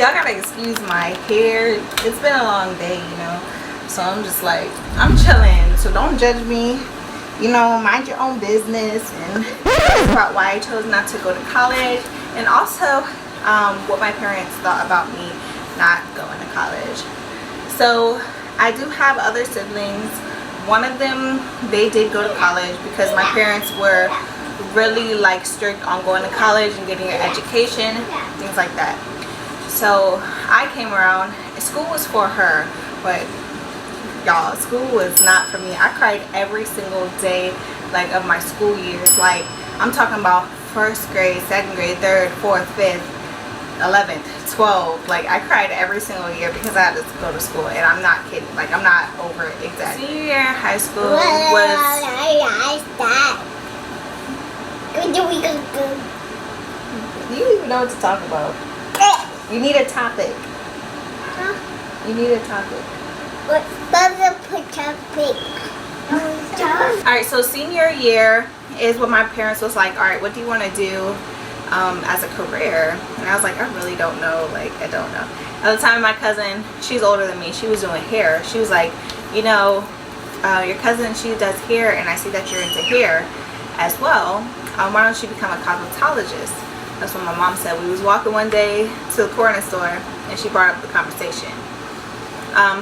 Y'all gotta excuse my hair. It's been a long day, you know. So I'm just like, I'm chilling. So don't judge me. You know, mind your own business. And about why I chose not to go to college. And also what my parents thought about me not going to college. So I do have other siblings. One of them, they did go to college because my parents were really like strict on going to college and getting your education, things like that. So I came around. School was for her, but y'all, school was not for me. I cried every single day like of my school years. Like I'm talking about first grade, second grade, third, fourth, fifth, 11th, 12th. Like I cried every single year because I had to go to school, and I'm not kidding. Like I'm not over exaggerating. Senior year in high school you don't even know what to talk about. You need a topic. You need a topic. Alright, so senior year is what my parents was like, alright, what do you want to do as a career? And I was like, I really don't know. Like, I don't know. At the time, my cousin, she's older than me, she was doing hair. She was like, you know, your cousin, she does hair, and I see that you're into hair as well. Why don't you become a cosmetologist? That's what my mom said. We was walking one day to the corner store, and she brought up the conversation.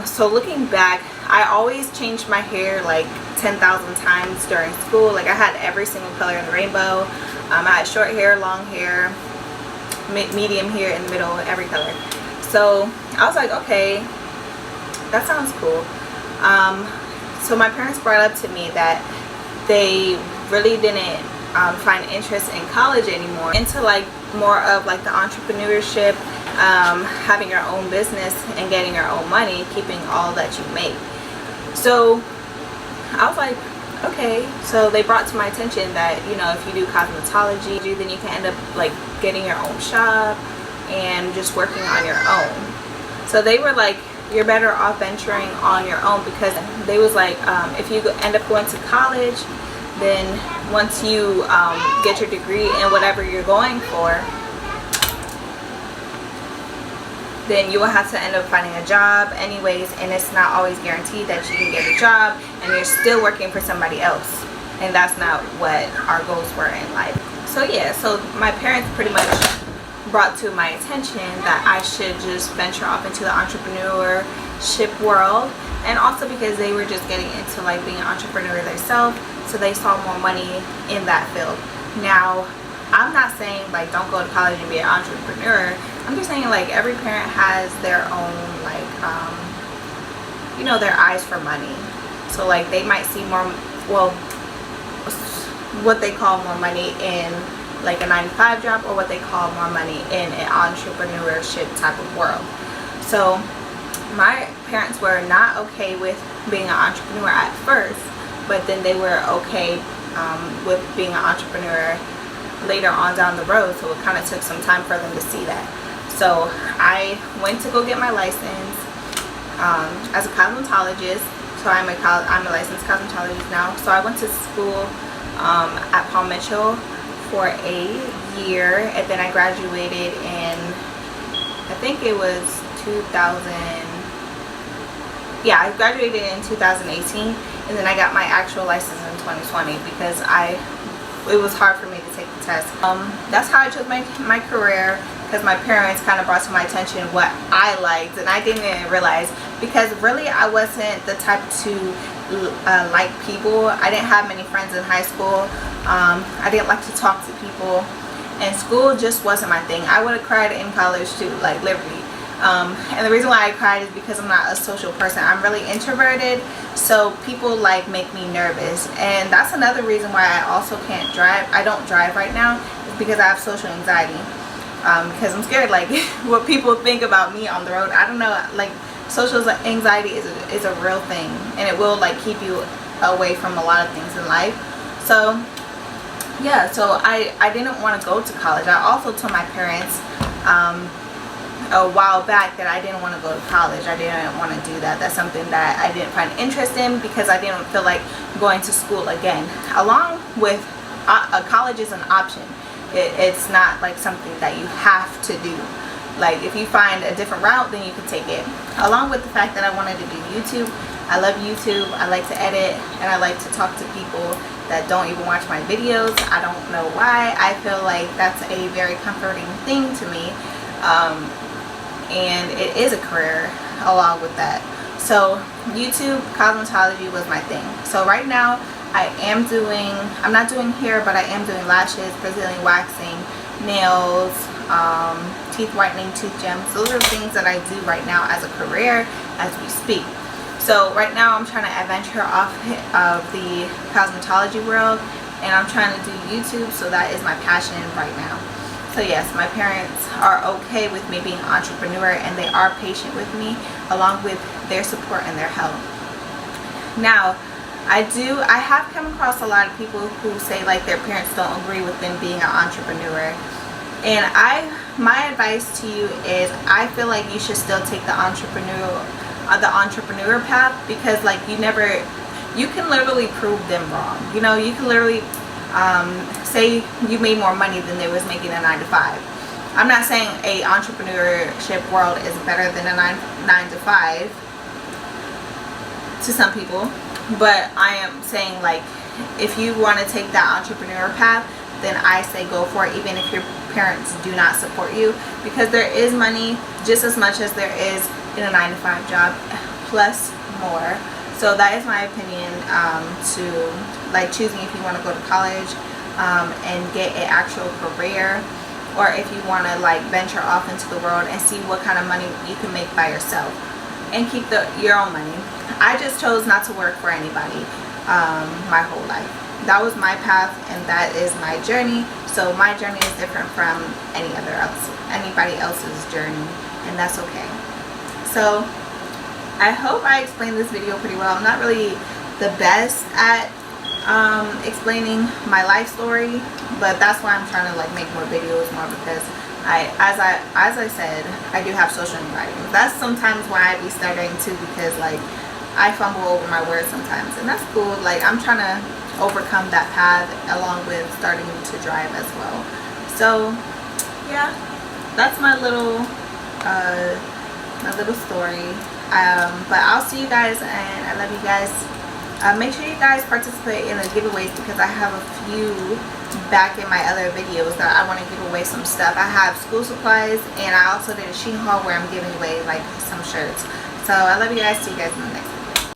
So looking back, I always changed my hair like 10,000 times during school. Like I had every single color in the rainbow. I had short hair, long hair, medium hair, in the middle, every color. So I was like, okay, that sounds cool. So my parents brought up to me that they really didn't find interest in college anymore, into like more of like the entrepreneurship, having your own business and getting your own money, keeping all that you make. So I was like, okay. So they brought to my attention that, you know, if you do cosmetology, then you can end up like getting your own shop and just working on your own. So they were like, you're better off venturing on your own, because they was like, if you end up going to college, then once you get your degree in whatever you're going for, then you will have to end up finding a job anyways, and it's not always guaranteed that you can get a job, and you're still working for somebody else, and that's not what our goals were in life. So yeah, so my parents pretty much brought to my attention that I should just venture off into the entrepreneurship world, and also because they were just getting into like being an entrepreneur themselves, so they saw more money in that field. Now I'm not saying like don't go to college and be an entrepreneur. I'm just saying like every parent has their own like you know, their eyes for money. So like they might see more, well, what they call more money in like a 9-to-5 job, or what they call more money in an entrepreneurship type of world. So my parents were not okay with being an entrepreneur at first, but then they were okay with being an entrepreneur later on down the road. So it kind of took some time for them to see that. So I went to go get my license as a cosmetologist. So I'm a licensed cosmetologist now. So I went to school at Paul Mitchell for a year, and then I graduated in, I think it was 2000. Yeah, I graduated in 2018, and then I got my actual license in 2020 because it was hard for me to take the test. That's how I chose my career, because my parents kind of brought to my attention what I liked, and I didn't even realize, because really I wasn't the type to like people. I didn't have many friends in high school. I didn't like to talk to people, and school just wasn't my thing. I would have cried in college too, like literally. And the reason why I cried is because I'm not a social person. I'm really introverted, so people like make me nervous, and that's another reason why I also can't drive. I don't drive right now, is because I have social anxiety, because I'm scared like what people think about me on the road. I don't know, like social anxiety is a real thing, and it will like keep you away from a lot of things in life. So yeah, so I didn't want to go to college. I also told my parents a while back that I didn't want to go to college. I didn't want to do that. That's something that I didn't find interest in, because I didn't feel like going to school again. Along with college is an option. It's not like something that you have to do. Like if you find a different route, then you can take it. Along with the fact that I wanted to do YouTube. I love YouTube. I like to edit, and I like to talk to people that don't even watch my videos. I don't know why. I feel like that's a very comforting thing to me, and it is a career along with that. So YouTube, cosmetology was my thing. So right now I'm not doing hair, but I am doing lashes, Brazilian waxing, nails, teeth whitening, tooth gems. Those are things that I do right now as a career as we speak. So right now I'm trying to adventure off of the cosmetology world, and I'm trying to do YouTube, so that is my passion right now. So yes, my parents are okay with me being an entrepreneur, and they are patient with me, along with their support and their help. Now, I have come across a lot of people who say like their parents don't agree with them being an entrepreneur. And my advice to you is, I feel like you should still take the entrepreneur path, because like you can literally prove them wrong. You know, you can literally say you made more money than they was making a 9-to-5. I'm not saying a entrepreneurship world is better than a 9-to-5 to some people, but I am saying like if you want to take that entrepreneur path, then I say go for it, even if your parents do not support you, because there is money just as much as there is in a 9-to-5 job, plus more. So that is my opinion, to like choosing if you want to go to college and get an actual career, or if you want to like venture off into the world and see what kind of money you can make by yourself and keep your own money. I just chose not to work for anybody my whole life. That was my path, and that is my journey. So my journey is different from anybody else's journey, and that's okay. So I hope I explained this video pretty well. I'm not really the best at explaining my life story, but that's why I'm trying to like make more videos more, because as I said, I do have social anxiety. That's sometimes why I be stuttering too, because like I fumble over my words sometimes, and that's cool. Like I'm trying to overcome that path, along with starting to drive as well. So yeah, that's my little story. But I'll see you guys, and I love you guys. Make sure you guys participate in the giveaways, because I have a few back in my other videos that I want to give away some stuff. I have school supplies, and I also did a Shein haul where I'm giving away like some shirts. So I love you guys. See you guys in the next